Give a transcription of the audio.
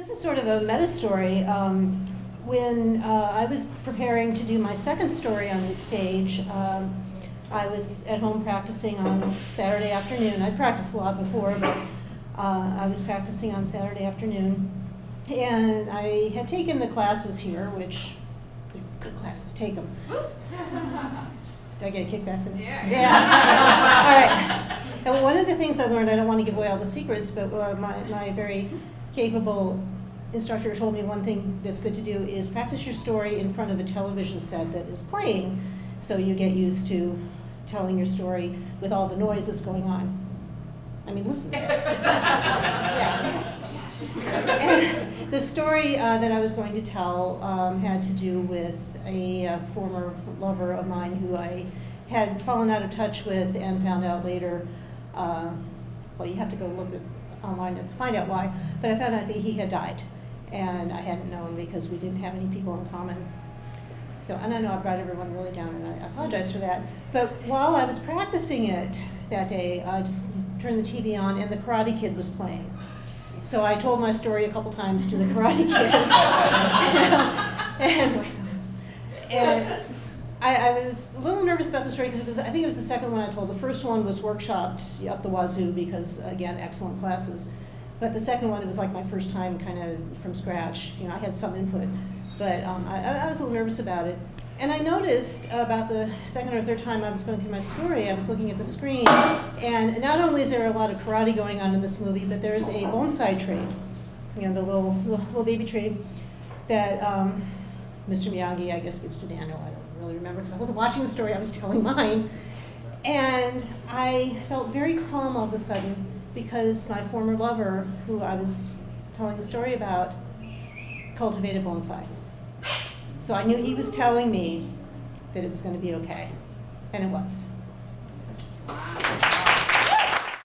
This is sort of a meta story. When I was preparing to do my second story on this stage, I was at home practicing on Saturday afternoon. I'd practiced a lot before, but I was practicing on Saturday afternoon. And I had taken the classes here, which, they're good classes, take them. Did I get a kickback for that? Yeah. All right. And one of the things I learned, I don't want to give away all the secrets, but my very capable instructor told me one thing that's good to do is practice your story in front of a television set that is playing, so you get used to telling your story with all the noise that's going on. I mean, listen. Yeah. And the story that I was going to tell had to do with a former lover of mine who I had fallen out of touch with and found out later, well, you have to go look at online to find out why, but I found out that he had died. And I hadn't known because we didn't have any people in common. So, and I know I brought everyone really down, and I apologize for that. But while I was practicing it that day, I just turned the TV on, and the Karate Kid was playing. So I told my story a couple times to the Karate Kid. and I was a little nervous about the story because I think it was the second one I told. The first one was workshopped up the wazoo because, again, excellent classes. But the second one, it was like my first time kind of from scratch. You know, I had some input, but I was a little nervous about it. And I noticed about the second or third time I was going through my story, I was looking at the screen, and not only is there a lot of karate going on in this movie, but there's a bonsai tree, you know, the little baby tree that Mr. Miyagi, I guess, gives to Daniel. I don't really remember because I wasn't watching the story, I was telling mine. And I felt very calm all of a sudden, because my former lover, who I was telling the story about, cultivated bonsai. So I knew he was telling me that it was going to be okay, and it was.